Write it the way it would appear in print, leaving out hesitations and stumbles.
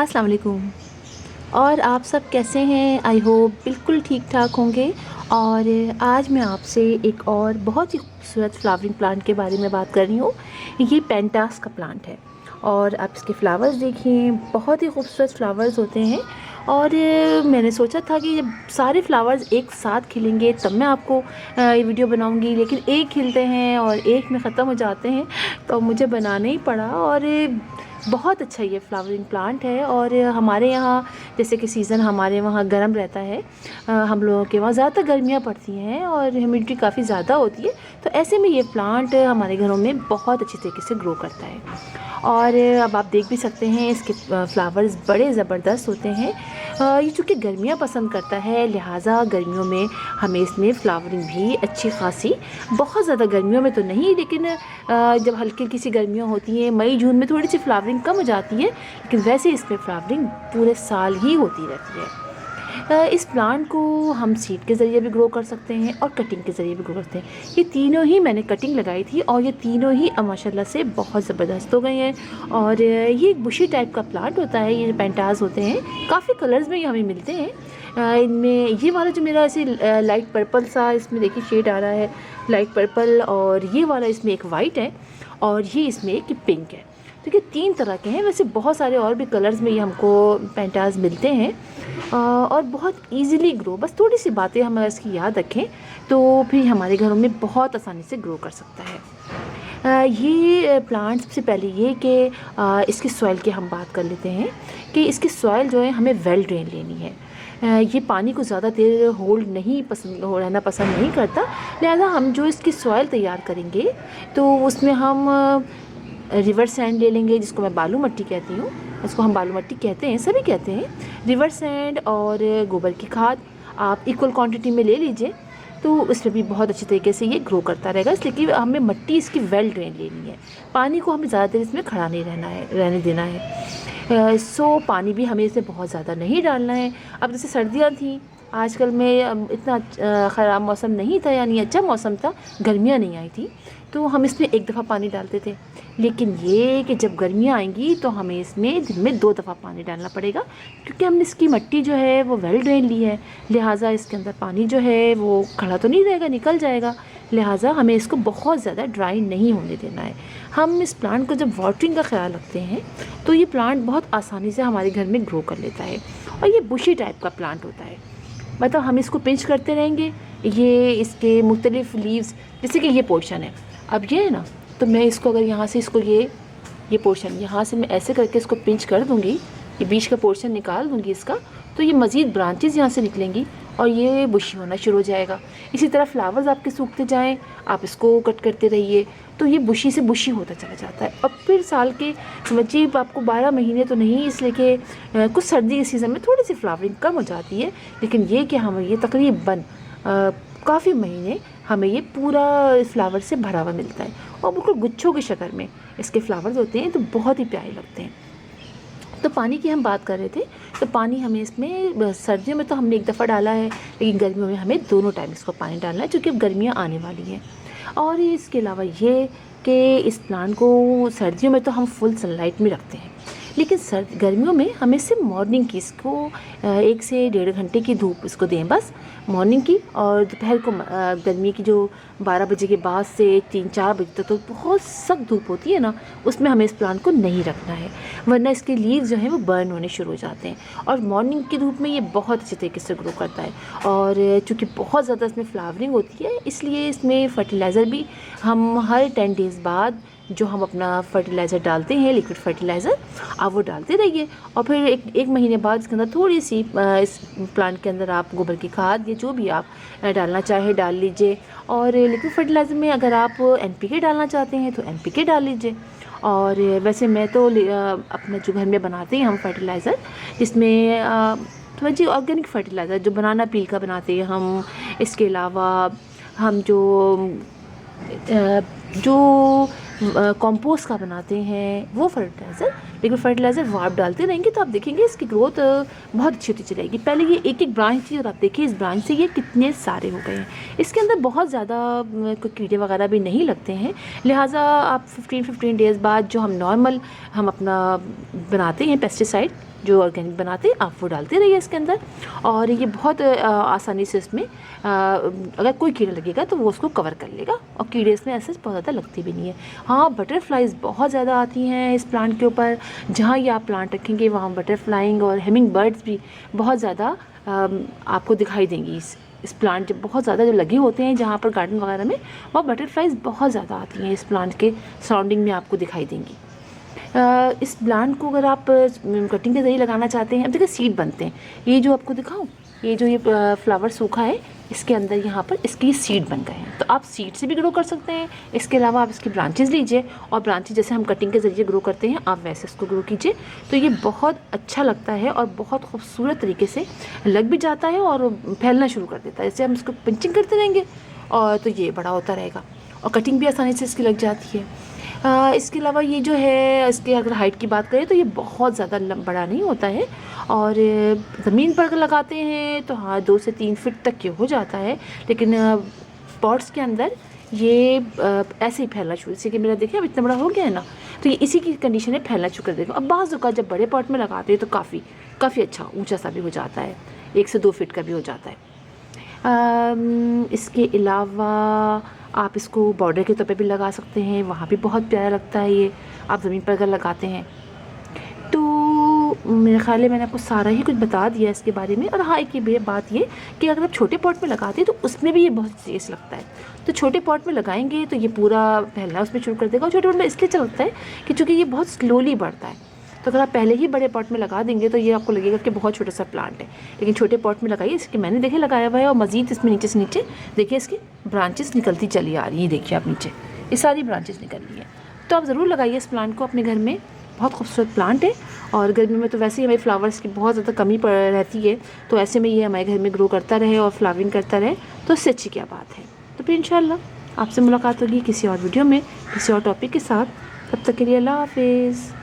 अस्सलाम वालेकुम। और आप सब कैसे हैं? आई होप बिल्कुल ठीक ठाक होंगे। और आज मैं आपसे एक और बहुत ही खूबसूरत फ्लावरिंग प्लांट के बारे में बात कर रही हूँ। ये पेंटास का प्लांट है और आप इसके फ्लावर्स देखिए, बहुत ही खूबसूरत फ्लावर्स होते हैं। और मैंने सोचा था कि जब सारे फ्लावर्स एक साथ खिलेंगे तब मैं आपको ये वीडियो बनाऊंगी, लेकिन एक खिलते हैं और एक में ख़त्म हो जाते हैं तो मुझे बनाना ही पड़ा। और बहुत अच्छा ये फ्लावरिंग प्लांट है। और हमारे यहाँ जैसे कि सीज़न हमारे वहाँ गर्म रहता है, हम लोगों के वहाँ ज़्यादातर गर्मियाँ पड़ती हैं और ह्यूमिडिटी काफ़ी ज़्यादा होती है, तो ऐसे में ये प्लांट हमारे घरों में बहुत अच्छी तरीके से ग्रो करता है। और अब आप देख भी सकते हैं इसके फ्लावर्स बड़े ज़बरदस्त होते हैं। ये चूँकि गर्मियाँ पसंद करता है, लिहाजा गर्मियों में हमें इसमें फ्लावरिंग भी अच्छी खासी, बहुत ज़्यादा गर्मियों में तो नहीं, लेकिन जब हल्की हल्की सी गर्मियाँ होती हैं, मई जून में थोड़ी सी फ्लावरिंग कम हो जाती है, लेकिन वैसे इसमें फ्लावरिंग पूरे साल ही होती रहती है। इस प्लांट को हम सीड के ज़रिए भी ग्रो कर सकते हैं और कटिंग के ज़रिए भी ग्रो करते हैं। ये तीनों ही मैंने कटिंग लगाई थी और ये तीनों ही माशाल्लाह से बहुत ज़बरदस्त हो गए हैं। और ये एक बुशी टाइप का प्लांट होता है। ये पेंटास होते हैं, काफ़ी कलर्स में ये हमें मिलते हैं। इनमें ये वाला जो मेरा ऐसे लाइट पर्पल सा, इसमें देखिए शेड आ रहा है लाइट पर्पल, और ये वाला इसमें एक वाइट है और ये इसमें एक पिंक है। तो ये 3 तरह के हैं। वैसे बहुत सारे और भी कलर्स में ये हमको पेंटास मिलते हैं और बहुत इजीली ग्रो, बस थोड़ी सी बातें हम इसकी याद रखें तो फिर हमारे घरों में बहुत आसानी से ग्रो कर सकता है। ये प्लांट सबसे पहले ये कि इसकी सॉइल की हम बात कर लेते हैं कि इसकी सॉइल जो है हमें वेल ड्रेन लेनी है। ये पानी को ज़्यादा देर होल्ड नहीं पसंद रहना पसंद नहीं करता, लिहाजा हम जो इसकी सॉइल तैयार करेंगे तो उसमें हम रिवर सैंड ले लेंगे, जिसको मैं बालू मट्टी कहती हूँ, इसको हम बालू मट्टी कहते हैं, सभी कहते हैं। रिवर सैंड और गोबर की खाद आप इक्वल क्वांटिटी में ले लीजिए, तो उसमें भी बहुत अच्छी तरीके से ये ग्रो करता रहेगा। इसलिए कि हमें मट्टी इसकी वेल ड्रेन लेनी है, पानी को हमें ज़्यादा देर इसमें खड़ा नहीं रहने देना है। सो पानी भी हमें इसमें बहुत ज़्यादा नहीं डालना है। अब जैसे सर्दियाँ थी, आजकल में इतना ख़राब मौसम नहीं था, यानी अच्छा मौसम था, गर्मियाँ नहीं आई थी, तो हम इसमें एक दफ़ा पानी डालते थे। लेकिन ये कि जब गर्मियाँ आएंगी तो हमें इसमें दिन में 2 दफ़ा पानी डालना पड़ेगा, क्योंकि हमने इसकी मट्टी जो है वो वेल ड्रेन ली है, लिहाजा इसके अंदर पानी जो है वो खड़ा तो नहीं रहेगा, निकल जाएगा। लिहाजा हमें इसको बहुत ज़्यादा ड्राई नहीं होने देना है। हम इस प्लांट को जब वाटरिंग का ख्याल रखते हैं तो ये प्लांट बहुत आसानी से हमारे घर में ग्रो कर लेता है। और ये बुशी टाइप का प्लांट होता है, मतलब हम इसको पिंच करते रहेंगे, ये इसके मुख्तलिफ लीव्स, जैसे कि ये पोर्शन है, अब ये है ना, तो मैं इसको अगर यहाँ से इसको ये पोर्शन यहाँ से मैं ऐसे करके इसको पिंच कर दूँगी, ये बीच का पोर्शन निकाल दूँगी इसका, तो ये मज़ीद ब्रांचेस यहाँ से निकलेंगी और ये बुशी होना शुरू हो जाएगा। इसी तरह फ्लावर्स आपके सूखते जाएँ, आप इसको कट करते रहिए, तो ये बुशी से बुशी होता चला जाता है। और फिर साल के समझिए आपको 12 महीने तो नहीं, इसलिए कि कुछ सर्दी के सीज़न में थोड़ी सी फ्लावरिंग कम हो जाती है, लेकिन ये कि हमें ये तकरीबन काफ़ी महीने हमें ये पूरा फ्लावर से भरा हुआ मिलता है और बिल्कुल गुच्छों की शक्ल में इसके फ्लावर्स होते हैं, तो बहुत ही प्यारे लगते हैं। तो पानी की हम बात कर रहे थे, तो पानी हमें इसमें सर्दियों में तो हमने एक दफ़ा डाला है, लेकिन गर्मियों में हमें दोनों टाइम इसको पानी डालना है, क्योंकि अब गर्मियाँ आने वाली हैं। और इसके अलावा ये कि इस प्लांट को सर्दियों में तो हम फुल सनलाइट में रखते हैं, लेकिन गर्मियों में हमें सिर्फ मॉर्निंग की इसको 1 से 1.5 घंटे की धूप इसको दें, बस मॉर्निंग की। और दोपहर को गर्मी की जो 12 बजे के बाद से 3-4 बजे तक तो बहुत सख्त धूप होती है ना, उसमें हमें इस प्लांट को नहीं रखना है, वरना इसके लीव्स जो हैं वो बर्न होने शुरू हो जाते हैं। और मॉर्निंग की धूप में ये बहुत अच्छे तरीके से ग्रो करता है। और चूँकि बहुत ज़्यादा इसमें फ्लावरिंग होती है, इसलिए इसमें फर्टिलाइज़र भी हम हर 10 डेज़ बाद जो हम अपना फर्टिलाइज़र डालते हैं, लिक्विड फर्टिलाइज़र, आप वो डालते रहिए। और फिर एक महीने बाद इसके अंदर थोड़ी सी इस प्लांट के अंदर आप गोबर की खाद या जो भी आप डालना चाहे डाल लीजिए। और लिक्विड फर्टिलाइज़र में अगर आप NPK डालना चाहते हैं तो NPK डाल लीजिए। और वैसे मैं तो अपना जो घर में बनाते हैं हम फर्टिलाइज़र, जिसमें थोड़ा जी ऑर्गेनिक फर्टिलाइज़र जो बनाना पील का बनाते हैं हम, इसके अलावा हम जो कंपोस्ट का बनाते हैं वो फर्टिलाइज़र, लिक्विड फर्टिलाइज़र वो आप डालते रहेंगे तो आप देखेंगे इसकी ग्रोथ बहुत अच्छी होती चली जाएगी। पहले ये एक ब्रांच थी और आप देखिए इस ब्रांच से ये कितने सारे हो गए हैं। इसके अंदर बहुत ज़्यादा कोई कीड़े वगैरह भी नहीं लगते हैं, लिहाजा आप 15 डेज़ बाद जो हम नॉर्मल हम अपना बनाते हैं पेस्टिसाइड, जो ऑर्गेनिक बनाते हैं आप वो डालते रहिए इसके अंदर। और ये बहुत आसानी से इसमें अगर कोई कीड़ा लगेगा तो वो उसको कवर कर लेगा, और कीड़े इसमें ऐसे बहुत ज़्यादा लगती भी नहीं है। हाँ, बटरफ्लाइज बहुत ज़्यादा आती हैं इस प्लांट के ऊपर। जहाँ ये आप प्लांट रखेंगे वहाँ बटरफ्लाइंग और हेमिंग बर्ड्स भी बहुत ज़्यादा आपको दिखाई देंगी। इस प्लांट जब बहुत ज़्यादा जो लगे होते हैं जहाँ पर गार्डन वगैरह में, वहाँ बटरफ्लाइज बहुत ज़्यादा आती हैं, इस प्लांट के सराउंडिंग में आपको दिखाई देंगी। इस प्लांट को अगर आप कटिंग के ज़रिए लगाना चाहते हैं, अब देखिए सीड बनते हैं। ये जो आपको दिखाऊं, ये जो ये फ्लावर सूखा है, इसके अंदर यहाँ पर इसके सीड बन गए हैं, तो आप सीड से भी ग्रो कर सकते हैं। इसके अलावा आप इसकी ब्रांचेस लीजिए, और ब्रांचेस जैसे हम कटिंग के ज़रिए ग्रो करते हैं आप वैसे इसको ग्रो कीजिए, तो ये बहुत अच्छा लगता है और बहुत खूबसूरत तरीके से लग भी जाता है और फैलना शुरू कर देता है। जैसे हम इसको पिंचिंग करते रहेंगे और तो ये बड़ा होता रहेगा, और कटिंग भी आसानी से इसकी लग जाती है। इसके अलावा ये जो है, इसके अगर हाइट की बात करें तो ये बहुत ज़्यादा बड़ा नहीं होता है, और ज़मीन पर अगर लगाते हैं तो हाँ 2 से 3 फीट तक ये हो जाता है, लेकिन पॉट्स के अंदर ये ऐसे ही फैलना शुरू, जैसे कि मेरा देखिए अब इतना बड़ा हो गया है ना, तो ये इसी की कंडीशन है, फैलना शुरू कर देगा। अब बाज़ का जब बड़े पॉट में लगाते हैं तो काफ़ी अच्छा ऊंचा सा भी हो जाता है, 1 से 2 फीट का भी हो जाता है। इसके अलावा आप इसको बॉर्डर के तौर पे भी लगा सकते हैं, वहाँ भी बहुत प्यारा लगता है ये, आप ज़मीन पर अगर लगाते हैं तो। मेरे ख्याल है मैंने आपको सारा ही कुछ बता दिया इसके बारे में। और हाँ, एक ये बात ये कि अगर आप छोटे पॉट में लगाते हैं तो उसमें भी ये बहुत टेस्ट लगता है, तो छोटे पॉट में लगाएंगे तो ये पूरा फैलना उसमें शुरू कर देगा। और छोटे पॉट में इसलिए अच्छा लगता है कि चूँकि ये बहुत स्लोली बढ़ता है, तो अगर आप पहले ही बड़े पॉट में लगा देंगे तो ये आपको लगेगा कि बहुत छोटा सा प्लांट है, लेकिन छोटे पॉट में लगाइए। इसके मैंने देखे लगाया हुआ है, और मज़ीद इसमें नीचे से नीचे देखिए इसकी ब्रांचेस निकलती चली आ रही हैं। देखिए आप नीचे ये सारी ब्रांचेस निकल रही हैं, तो आप ज़रूर लगाइए इस प्लांट को अपने घर में, बहुत खूबसूरत प्लांट है। और गर्मी में तो वैसे ही हमें फ्लावर्स की बहुत ज़्यादा कमी पड़ रहती है, तो ऐसे में ये हमारे घर में ग्रो करता रहे और फ्लावरिंग करता रहे तो इससे अच्छी क्या बात है। तो फिर इंशाल्लाह आपसे मुलाकात होगी किसी और वीडियो में किसी और टॉपिक के साथ। तब तक के लिए अल्लाह हाफिज़।